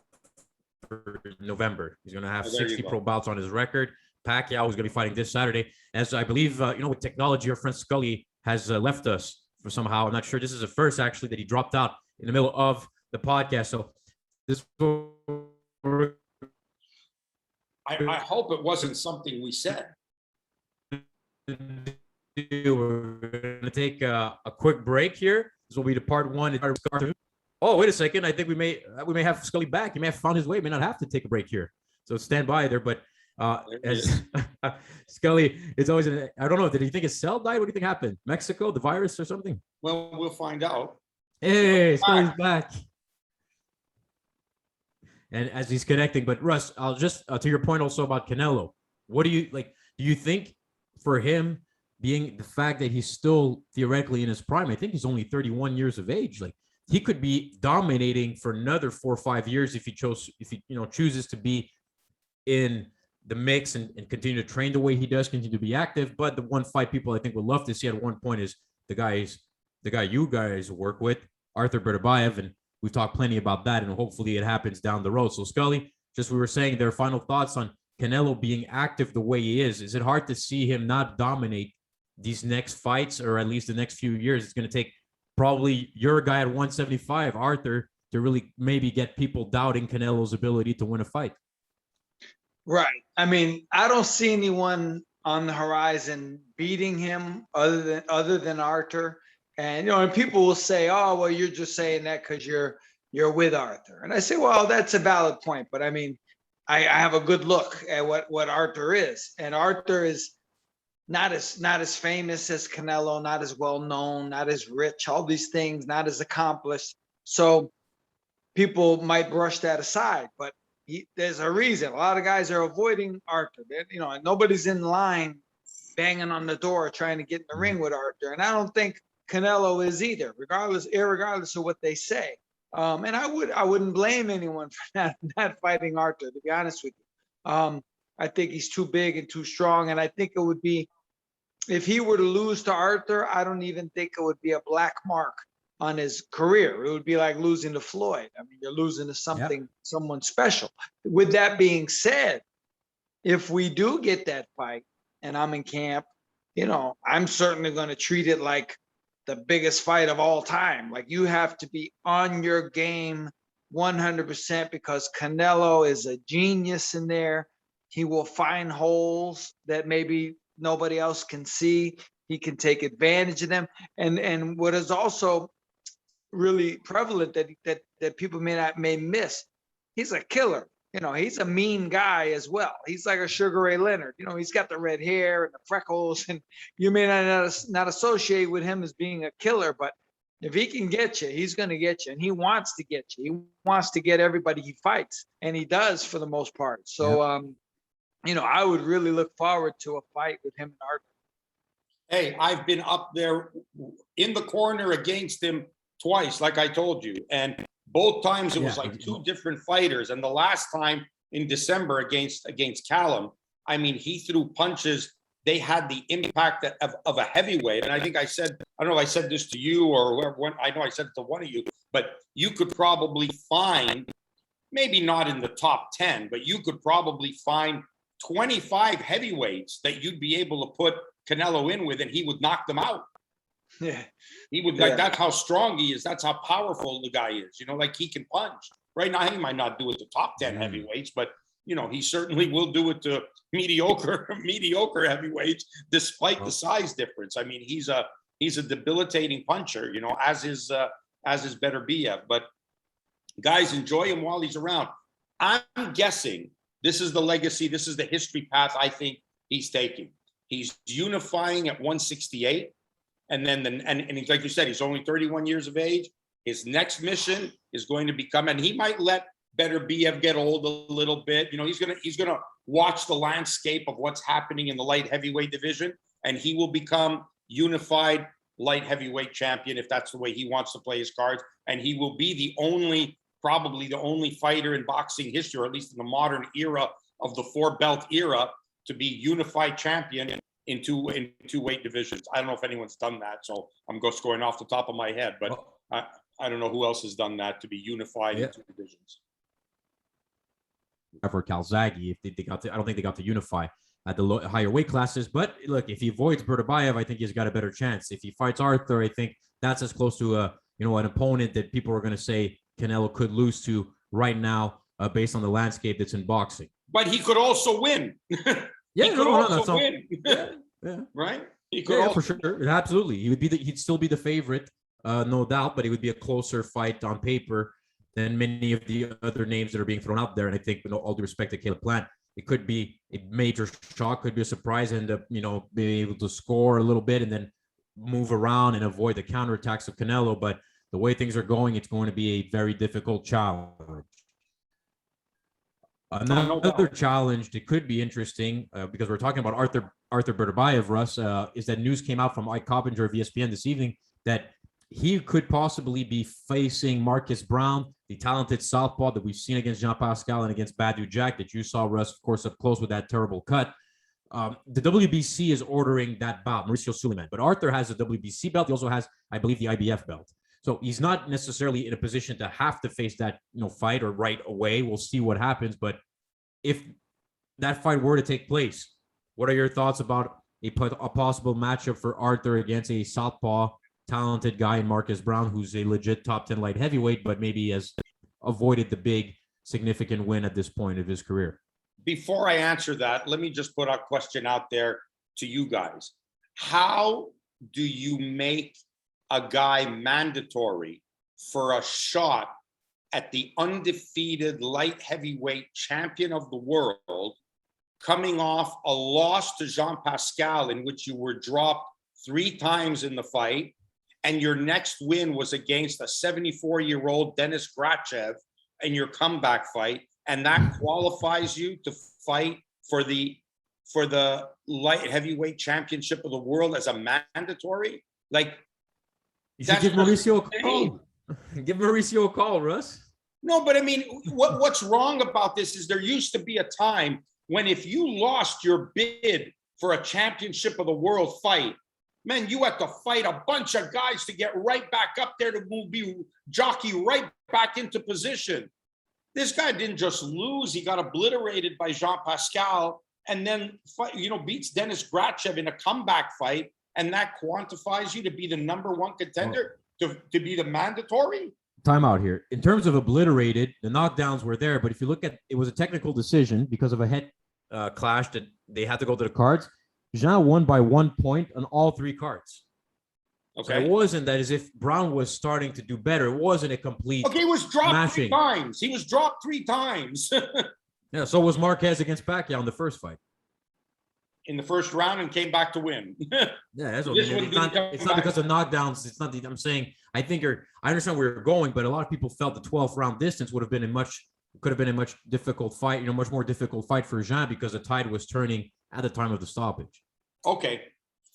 November. He's going to have Oh, there you 60 go. pro bouts on his record. Pacquiao is going to be fighting this Saturday. As I believe, with technology, our friend Scully has left us for somehow. I'm not sure. This is the first actually that he dropped out in the middle of the podcast. So this. I hope it wasn't something we said. We're going to take a quick break here. This will be the part one. Oh, wait a second. I think we may have Scully back. He may have found his way. May not have to take a break here. So stand by there. But as Scully, it's always I don't know. Did he think his cell died? What do you think happened? Mexico, the virus or something? Well, we'll find out. Hey, Scully's back. And as he's connecting, but Russ, I'll just to your point also about Canelo. What do you like? Do you think for him being the fact that he's still theoretically in his prime? I think he's only 31 years of age. Like he could be dominating for another 4 or 5 years if he chooses to be in the mix and continue to train the way he does, continue to be active. But the one fight people I think would love to see at one point is the guy you guys work with, Artur Beterbiev, and we've talked plenty about that, and hopefully it happens down the road. So Scully, just we were saying their final thoughts on Canelo being active the way he is. Is it hard to see him not dominate these next fights, or at least the next few years? It's going to take probably your guy at 175, Artur, to really maybe get people doubting Canelo's ability to win a fight. Right. I mean, I don't see anyone on the horizon beating him other than Artur. And and people will say, "Oh, well, you're just saying that because you're with Artur." And I say, "Well, that's a valid point, but I mean, I have a good look at what Artur is, and Artur is not as famous as Canelo, not as well known, not as rich, all these things, not as accomplished. So people might brush that aside, but there's a reason. A lot of guys are avoiding Artur. And nobody's in line banging on the door trying to get in the ring with Artur, and I don't think Canelo is either, irregardless of what they say. And I wouldn't blame anyone for not fighting Artur, to be honest with you. I think he's too big and too strong, and I think it would be, if he were to lose to Artur, I don't even think it would be a black mark on his career. It would be like losing to Floyd. I mean, you're losing to someone special. With that being said, if we do get that fight and I'm in camp, I'm certainly going to treat it like the biggest fight of all time. Like, you have to be on your game 100% because Canelo is a genius in there. He will find holes that maybe nobody else can see. He can take advantage of them. And what is also really prevalent that people may miss, he's a killer. He's a mean guy as well. He's like a Sugar Ray Leonard. He's got the red hair and the freckles, and you may not associate with him as being a killer, but if he can get you, he's going to get you, and he wants to get you. He wants to get everybody he fights, and he does for the most part. So, I would really look forward to a fight with him and Artur. Hey, I've been up there in the corner against him twice, like I told you, and both times it was like two different fighters. And the last time in December against Callum, I mean, he threw punches. They had the impact of a heavyweight. And I think I don't know if I said this to you or whoever, I know I said it to one of you, but you could probably find, maybe not in the top 10, but you could probably find 25 heavyweights that you'd be able to put Canelo in with, and he would knock them out. Yeah, he would like. That's how strong he is. That's how powerful the guy is. Like, he can punch. Right now, he might not do it to top 10 heavyweights, but he certainly will do it to mediocre heavyweights, despite the size difference. I mean, he's a debilitating puncher. As is Beterbiev. But guys, enjoy him while he's around. I'm guessing this is the legacy. This is the history path I think he's taking. He's unifying at 168. And then, and like you said, he's only 31 years of age. His next mission is going to become, and he might let Beterbiev get old a little bit. He's gonna watch the landscape of what's happening in the light heavyweight division, and he will become unified light heavyweight champion if that's the way he wants to play his cards. And he will be probably the only fighter in boxing history, or at least in the modern era of the 4-belt era, to be unified champion in two weight divisions. I don't know if anyone's done that, so I'm just going off the top of my head, but I don't know who else has done that, to be unified in two divisions. for Calzaghe if they got to. I don't think they got to unify at the higher weight classes. But look, if he avoids Beterbiev, I think he's got a better chance. If he fights Artur, I think that's as close to an opponent that people are going to say Canelo could lose to right now, based on the landscape that's in boxing. But he could also win. Yeah, he could also win. Yeah. Right? He could for sure. Absolutely. He'd still be the favorite, no doubt, but it would be a closer fight on paper than many of the other names that are being thrown out there. And I think, with all due respect to Caleb Plant, it could be a major shock, could be a surprise, and being able to score a little bit and then move around and avoid the counterattacks of Canelo. But the way things are going, it's going to be a very difficult challenge. Another challenge that could be interesting, because we're talking about Artur Beterbiev, Russ, is that news came out from Ike Coppinger of ESPN this evening that he could possibly be facing Marcus Browne, the talented southpaw that we've seen against Jean Pascal and against Badou Jack, that you saw, Russ, of course, up close with that terrible cut. The WBC is ordering that bout, Mauricio Suleiman, but Artur has a WBC belt. He also has, I believe, the IBF belt. So he's not necessarily in a position to have to face that fight or right away. We'll see what happens. But if that fight were to take place, what are your thoughts about a possible matchup for Artur against a southpaw talented guy in Marcus Browne, who's a legit top 10 light heavyweight, but maybe has avoided the big significant win at this point of his career? Before I answer that, let me just put a question out there to you guys. How do you make a guy mandatory for a shot at the undefeated light heavyweight champion of the world, coming off a loss to Jean Pascal in which you were dropped 3 times in the fight, and your next win was against a 74-year-old Denis Grachev in your comeback fight, and that qualifies you to fight for the light heavyweight championship of the world as a mandatory? Like, you should give Mauricio a call. Give Mauricio a call, Russ. No, but I mean, what's wrong about this is there used to be a time when if you lost your bid for a championship of the world fight, man, you had to fight a bunch of guys to get right back up there to be jockey right back into position. This guy didn't just lose; he got obliterated by Jean Pascal, and then beats Denis Grachev in a comeback fight, and that quantifies you to be the number 1 contender, to be the mandatory. Time out here. In terms of obliterated, the knockdowns were there, but if you look at it, was a technical decision because of a head clash that they had to go to the cards. Jean won by 1 point on all 3 cards. Okay. So it wasn't that as if Browne was starting to do better. It wasn't a complete. Okay, he was dropped smashing. 3 times. He was dropped 3 times. Yeah, so was Marquez against Pacquiao in the first fight. In the first round, and came back to win. Yeah, that's what it's not because of knockdowns. It's not. I'm saying I understand where you're going, but a lot of people felt the 12th round distance could have been a much difficult fight. Much more difficult fight for Jean because the tide was turning at the time of the stoppage. Okay,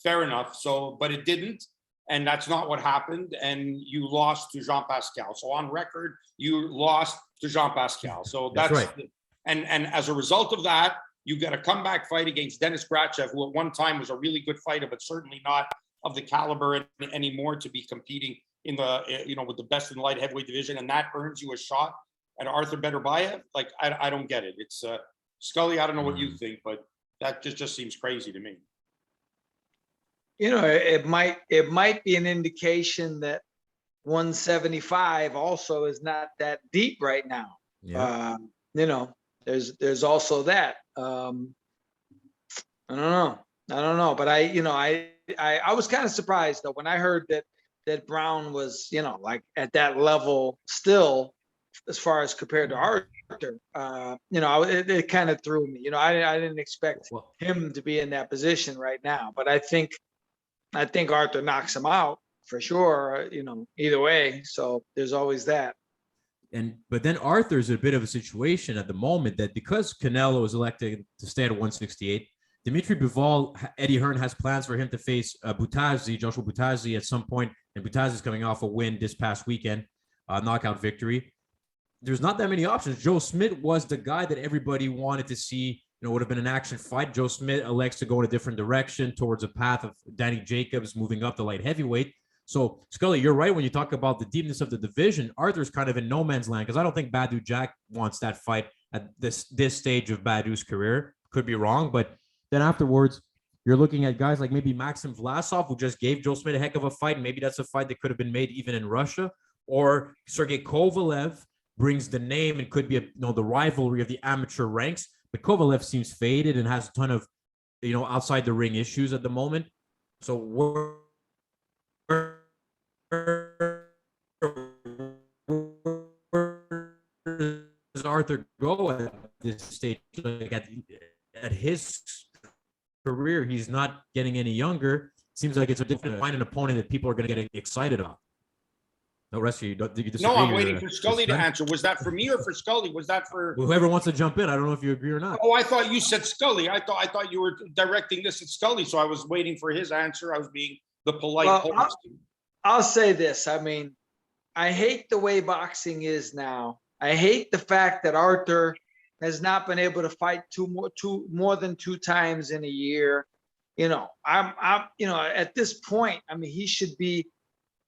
fair enough. So, but it didn't, and that's not what happened. And you lost to Jean Pascal. So on record, you lost to Jean Pascal. So that's right. And as a result of that, you got a comeback fight against Denis Grachev, who at one time was a really good fighter, but certainly not of the caliber anymore to be competing in the with the best in the light heavyweight division, and that earns you a shot at Artur Beterbiev. Like, I don't get it. It's Scully. I don't know what you think, but that just seems crazy to me. It might be an indication that 175 also is not that deep right now. Yeah. There's also that. I don't know, but I was kind of surprised though when I heard that Browne was like at that level still, as far as compared to Artur. It kind of threw me. I didn't expect him to be in that position right now, but I think Artur knocks him out for sure. Either way, so there's always that. But then Arthur's in a bit of a situation at the moment that because Canelo is elected to stay at 168, Dimitri Bivol, Eddie Hearn has plans for him to face Joshua Butazzi at some point, and Butazzi is coming off a win this past weekend, knockout victory. There's not that many options. Joe Smith was the guy that everybody wanted to see, would have been an action fight. Joe Smith elects to go in a different direction towards a path of Danny Jacobs moving up the light heavyweight. So, Scully, you're right when you talk about the deepness of the division. Arthur's kind of in no man's land because I don't think Badou Jack wants that fight at this stage of Badou's career. Could be wrong, but then afterwards, you're looking at guys like maybe Maxim Vlasov, who just gave Joe Smith a heck of a fight. Maybe that's a fight that could have been made even in Russia. Or Sergey Kovalev brings the name and could be the rivalry of the amateur ranks. But Kovalev seems faded and has a ton of outside the ring issues at the moment. So where does Artur go at this stage? Like at his career, he's not getting any younger. Seems like it's a different find an opponent that people are going to get excited about. No, rest of you. Do you disagree? No, I'm waiting for Scully to answer. Was that for me or for Scully? Was that for whoever wants to jump in? I don't know if you agree or not. Oh, I thought you said Scully. I thought you were directing this at Scully, so I was waiting for his answer. I was being the polite host. I'll say this. I mean, I hate the way boxing is now. I hate the fact that Artur has not been able to fight more than 2 times in a year. I'm at this point, I mean, he should be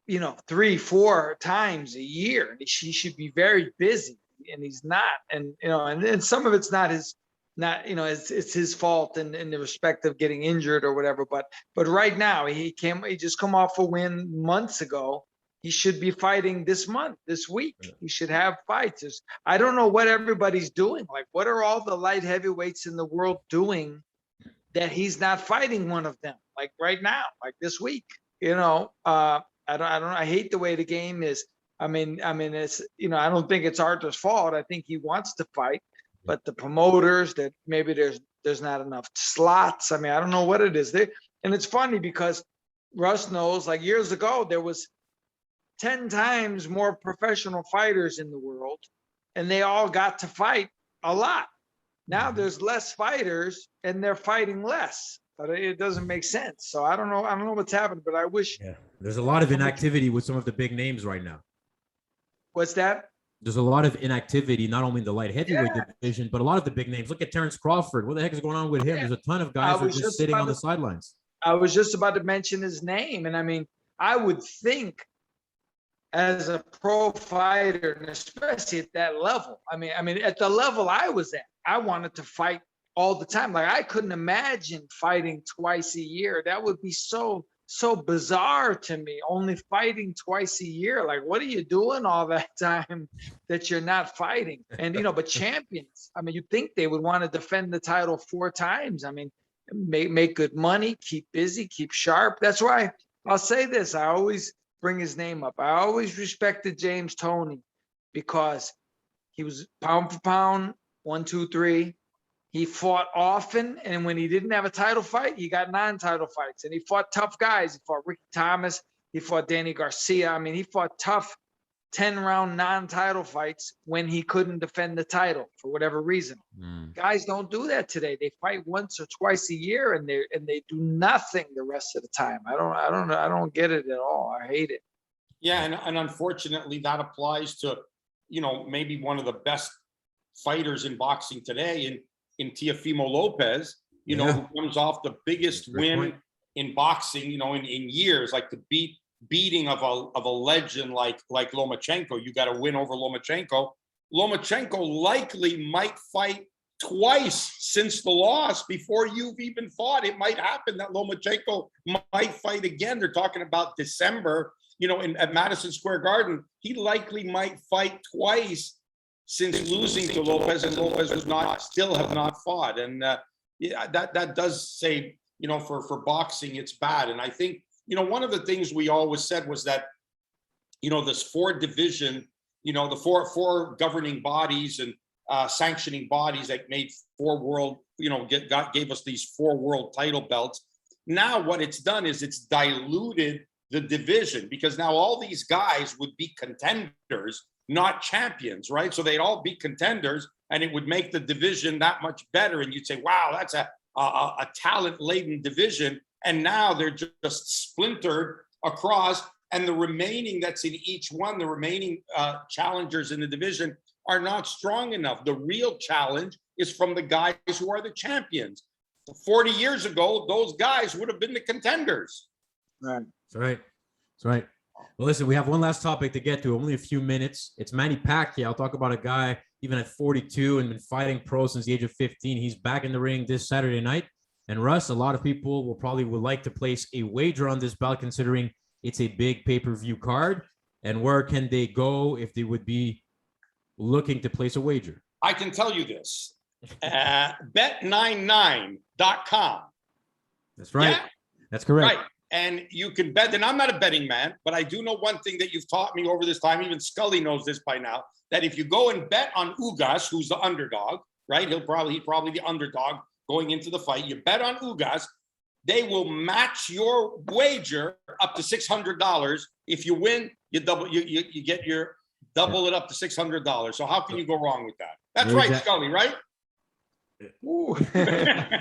3-4 times a year. He should be very busy, and he's not. And and some of it's not his, it's his fault in the respect of getting injured or whatever. But right now he just come off a win months ago. He should be fighting this week. He should have fights. I don't know what everybody's doing. Like, what are all the light heavyweights in the world doing that he's not fighting one of them? Like right now, like this week, I hate the way the game is. I mean, it's, I don't think it's Artur's fault. I think he wants to fight, but the promoters, that maybe there's not enough slots. I mean, I don't know what it is there. And it's funny because Russ knows, like years ago, there was 10 times more professional fighters in the world, and they all got to fight a lot. Now there's less fighters and they're fighting less. But it doesn't make sense. So I don't know what's happened, but I wish. Yeah. There's a lot of inactivity with some of the big names right now. What's that? There's a lot of inactivity, not only in the light heavyweight division, but a lot of the big names. Look at Terrence Crawford. What the heck is going on with him? There's a ton of guys who are just sitting on the sidelines. I was just about to mention his name. And I mean, I would think as a pro fighter, and especially at that level, I mean, at the level I was at, I wanted to fight all the time. Like, I couldn't imagine fighting twice a year. That would be so bizarre to me, only fighting twice a year. Like, what are you doing all that time that you're not fighting? And, but champions, I mean, you'd think they would want to defend the title 4 times. I mean, make good money, keep busy, keep sharp. That's why I'll say this. I always bring his name up. I always respected James Toney because he was pound for pound, 1, 2, 3. He fought often, and when he didn't have a title fight, he got non-title fights. And he fought tough guys. He fought Ricky Thomas. He fought Danny Garcia. I mean, he fought tough 10-round non-title fights when he couldn't defend the title for whatever reason. Guys don't do that today. They fight once or twice a year, and they do nothing the rest of the time. I don't get it at all. I hate it. Yeah, and unfortunately, that applies to maybe one of the best fighters in boxing today, in Teofimo Lopez, who comes off the biggest win in boxing, in years, like the beating of a legend like Lomachenko. You got to win over Lomachenko. Lomachenko likely might fight twice since the loss before you've even fought. It might happen that Lomachenko might fight again. They're talking about December, at Madison Square Garden. He likely might fight twice since losing to Lopez, and Lopez have not fought. And that does say, for boxing, it's bad. And I think, one of the things we always said was that, this 4-division, the four governing bodies and sanctioning bodies that made 4 world, gave us these 4 world title belts. Now what it's done is it's diluted the division, because now all these guys would be contenders, not champions, right? So they'd all be contenders, and it would make the division that much better. And you'd say, wow, that's a talent-laden division. And now they're just splintered across, and the remaining that's in each one, the remaining challengers in the division are not strong enough. The real challenge is from the guys who are the champions. 40 years ago, those guys would have been the contenders. Right. That's right. Well, listen, we have one last topic to get to, only a few minutes. It's Manny Pacquiao. Talk about a guy even at 42 and been fighting pro since the age of 15. He's back in the ring this Saturday night. And Russ, a lot of people would like to place a wager on this bout, considering it's a big pay-per-view card. And where can they go if they would be looking to place a wager? I can tell you this. Bet99.com. That's right. Yeah. That's correct. Right. And you can bet, and I'm not a betting man, but I do know one thing that you've taught me over this time. Even Scully knows this by now, that if you go and bet on Ugas, who's the underdog, right? He's probably the underdog going into the fight. You bet on Ugas, they will match your wager up to $600. If you win, you double it up to $600. So how can you go wrong with that? That's right, Scully, right?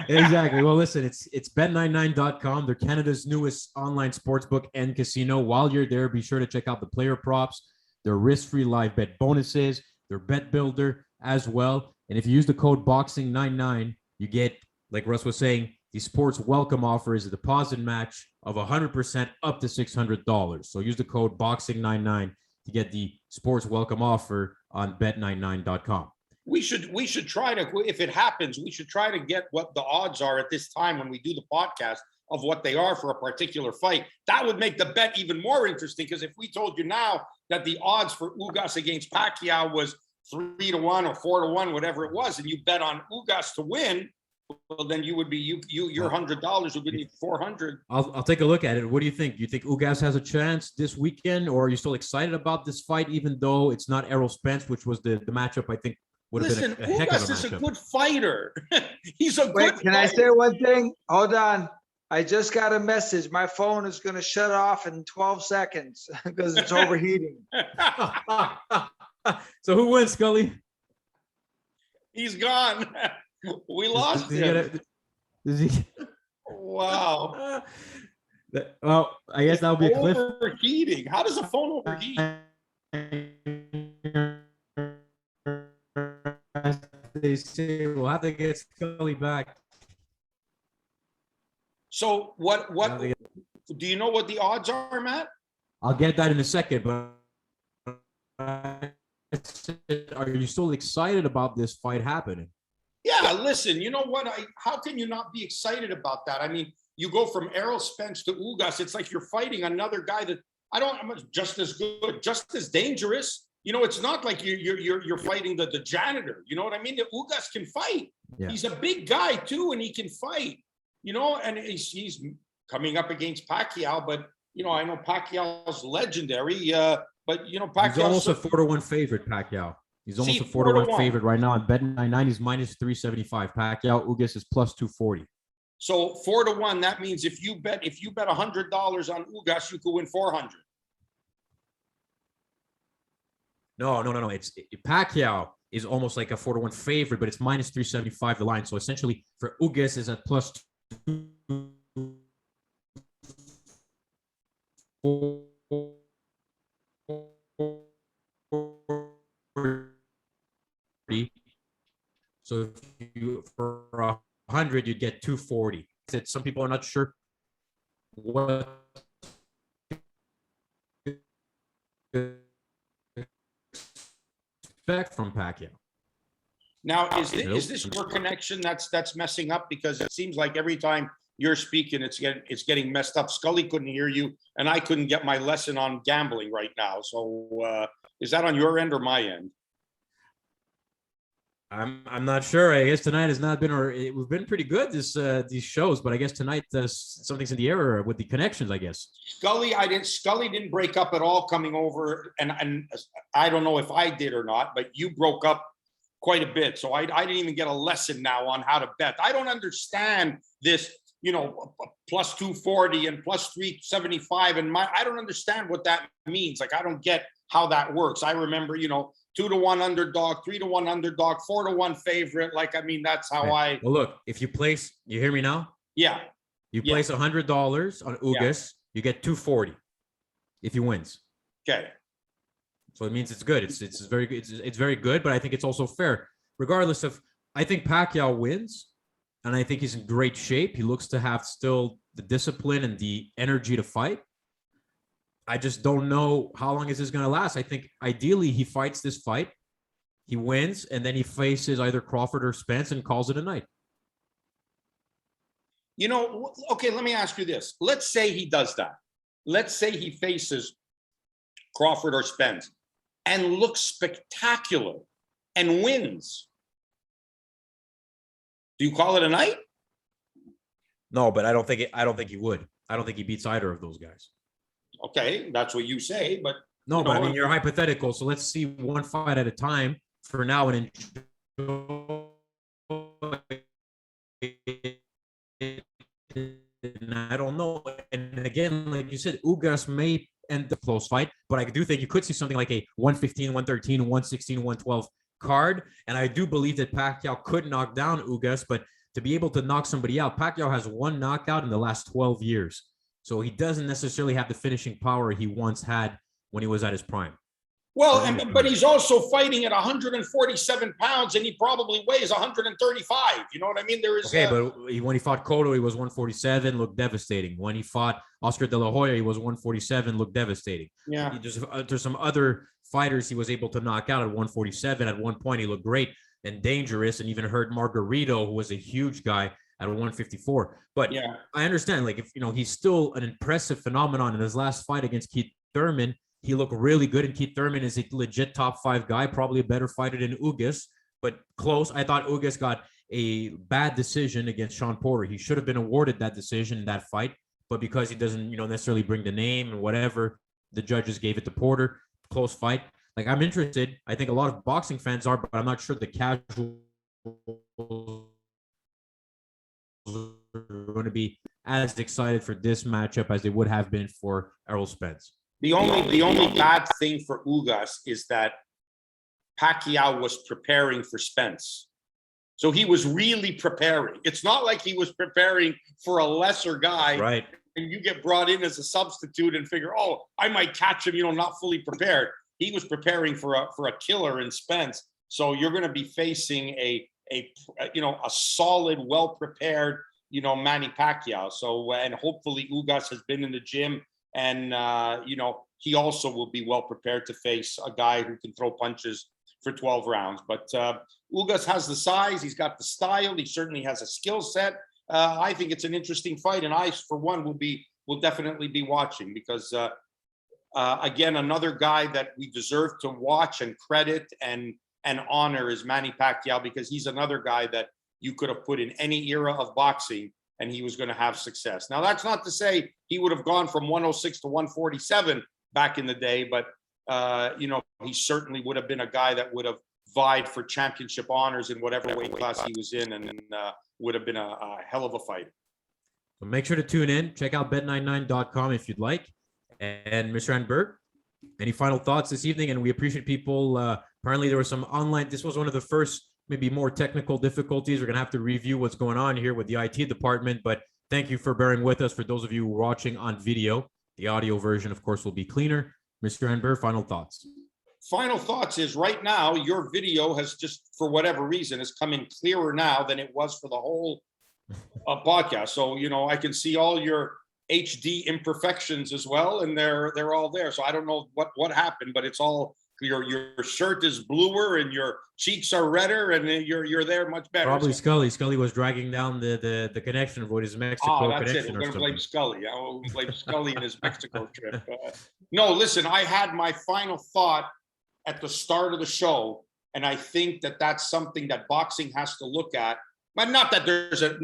Exactly. Well, listen, it's bet99.com. They're Canada's newest online sportsbook and casino. While you're there, be sure to check out the player props, their risk-free live bet bonuses, their bet builder as well. And if you use the code BOXING99, you get, like Russ was saying, the sports welcome offer is a deposit match of 100% up to $600. So use the code BOXING99 to get the sports welcome offer on bet99.com. We should try to, if it happens, we should try to get what the odds are at this time when we do the podcast of what they are for a particular fight. That would make the bet even more interesting, because if we told you now that the odds for Ugas against Pacquiao was 3-1 or 4-1, whatever it was, and you bet on Ugas to win, well, then you would be your $100 would be 400. I'll take a look at it. What do you think? Do you think Ugas has a chance this weekend, or are you still excited about this fight, even though it's not Errol Spence, which was the matchup I think would have been a heck of a matchup? Ugas is a good fighter. He's a good Can I say one thing? Hold on. I just got a message. My phone is going to shut off in 12 seconds because it's overheating. So who wins, Scully? He's gone. We lost him. Wow. Well, I guess that'll be a cliff. Overheating. How does a phone overheat? They say we'll have to get Scully back. So what do you know what the odds are, Matt? I'll get that in a second, but are you still excited about this fight happening? Yeah, listen, you know what? How can you not be excited about that? I mean, you go from Errol Spence to Ugas. It's like you're fighting another guy that I'm just as good, just as dangerous. You know, it's not like you're fighting the janitor. You know what I mean? The Ugas can fight. Yeah. He's a big guy too, and he can fight. You know, and he's coming up against Pacquiao, but you know, I know Pacquiao's legendary. But you know, Pacquiao's almost a 4-1 favorite. Pacquiao. He's almost a 4-1 favorite right now. On Bet99, he's minus 375. Pacquiao, Ugas is plus 240. So 4-1. That means if you bet $100 on Ugas, you could win 400. No. It's Pacquiao is almost like a 4-1 favorite, but it's minus 375 the line. So essentially, for Ugas is at plus 240. So if you for 100, you'd get 240. Some people are not sure what to expect from Pacquiao. Now, is this your connection that's messing up? Because it seems like every time you're speaking, it's getting messed up. Scully couldn't hear you, and I couldn't get my lesson on gambling right now. So is that on your end or my end? I'm not sure. I guess tonight has not been, we've been pretty good these shows, but I guess tonight something's in the air with the connections, I guess. Scully didn't break up at all coming over, and I don't know if I did or not, but you broke up quite a bit. So I didn't even get a lesson now on how to bet. I don't understand this, you know, plus 240 and plus 375, and I don't understand what that means. Like, I don't get how that works. I remember, you know, 2-1 underdog, 3-1 underdog, 4-1 favorite. Like, I mean, that's how Well, look, if you place, you hear me now? Yeah. You place $100 on Ugas, you get 240 if he wins. Okay. So it means it's good. It's very good. It's very good, but I think it's also fair. Regardless of, I think Pacquiao wins, and I think he's in great shape. He looks to have still the discipline and the energy to fight. I just don't know how long is this going to last. I think ideally he fights this fight. he wins, and then he faces either Crawford or Spence and calls it a night. Okay, let me ask you this. Let's say he does that. Let's say he faces Crawford or Spence and looks spectacular and wins. Do you call it a night? No, but I don't think he would. I don't think he beats either of those guys. Okay, that's what you say, but no, but I mean, you're hypothetical. So let's see one fight at a time for now and enjoy. And I don't know. And again, like you said, Ugas may end the close fight, but I do think you could see something like a 115, 113, 116, 112 card. And I do believe that Pacquiao could knock down Ugas, but to be able to knock somebody out, Pacquiao has one knockout in the last 12 years. So he doesn't necessarily have the finishing power he once had when he was at his prime. Well, but he's also fighting at 147 pounds, and he probably weighs 135. You know what I mean? There is okay, but when he fought Cotto, he was 147, looked devastating. When he fought Oscar De La Hoya, he was 147, looked devastating. Yeah. There's some other fighters he was able to knock out at 147. At one point, he looked great and dangerous, and even hurt Margarito, who was a huge guy, at 154. But yeah, I understand. Like, if he's still an impressive phenomenon. In his last fight against Keith Thurman, he looked really good, and Keith Thurman is a legit top 5 guy, probably a better fighter than Ugas, but close. I thought Ugas got a bad decision against Sean Porter. He should have been awarded that decision in that fight, but because he doesn't, necessarily bring the name and whatever, the judges gave it to Porter. Close fight. Like, I'm interested. I think a lot of boxing fans are, but I'm not sure the casuals are going to be as excited for this matchup as they would have been for Errol Spence. The only bad thing for Ugas is that Pacquiao was preparing for Spence. So he was really preparing. It's not like he was preparing for a lesser guy. Right. And you get brought in as a substitute and figure, oh, I might catch him, not fully prepared. He was preparing for a killer in Spence. So you're going to be facing a solid, well-prepared, Manny Pacquiao. So, and hopefully Ugas has been in the gym. And, he also will be well prepared to face a guy who can throw punches for 12 rounds. But Ugas has the size. He's got the style. He certainly has a skill set. I think it's an interesting fight. And I, for one, will definitely be watching because, again, another guy that we deserve to watch and credit and honor is Manny Pacquiao, because he's another guy that you could have put in any era of boxing and he was going to have success. Now, that's not to say he would have gone from 106 to 147 back in the day, but, he certainly would have been a guy that would have vied for championship honors in whatever weight class he was in and would have been a hell of a fighter. So make sure to tune in. Check out bet99.com if you'd like. And Mr. Anber, any final thoughts this evening? And we appreciate people. Apparently, there was some online. This was one of the first, maybe more technical difficulties. We're going to have to review what's going on here with the IT department. But thank you for bearing with us. For those of you watching on video, the audio version, of course, will be cleaner. Mr. Anber, final thoughts. Final thoughts is right now, your video has just, for whatever reason, is coming clearer now than it was for the whole podcast. So, I can see all your HD imperfections as well, and they're all there. So I don't know what happened, but it's all your shirt is bluer and your cheeks are redder, and you're there much better. Probably Scully. Scully was dragging down the connection of what his Mexico connection. That's it. We're going to blame Scully. We'll blame Scully in his Mexico trip. No, listen. I had my final thought at the start of the show, and I think that that's something that boxing has to look at. But not that there's a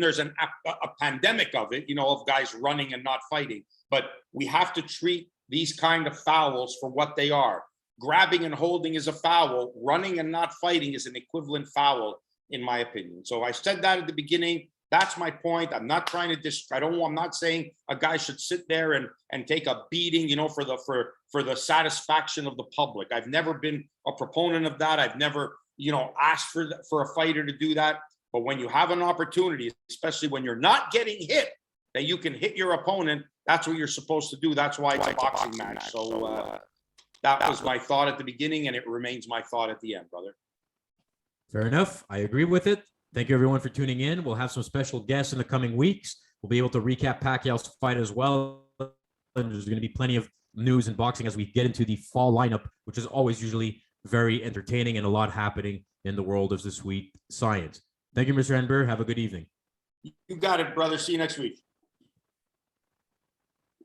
pandemic of it, of guys running and not fighting. But we have to treat these kind of fouls for what they are. Grabbing and holding is a foul. Running and not fighting is an equivalent foul, in my opinion. So I said that at the beginning. That's my point. I'm not trying to I'm not saying a guy should sit there and take a beating, for the satisfaction of the public. I've never been a proponent of that. I've never, asked for a fighter to do that. But when you have an opportunity, especially when you're not getting hit, that you can hit your opponent, that's what you're supposed to do. That's why it's a boxing match. So that was my thought at the beginning, and it remains my thought at the end, brother. Fair enough. I agree with it. Thank you, everyone, for tuning in. We'll have some special guests in the coming weeks. We'll be able to recap Pacquiao's fight as well. And there's going to be plenty of news in boxing as we get into the fall lineup, which is always usually very entertaining and a lot happening in the world of the sweet science. Thank you, Mr. Anber. Have a good evening. You got it, brother. See you next week.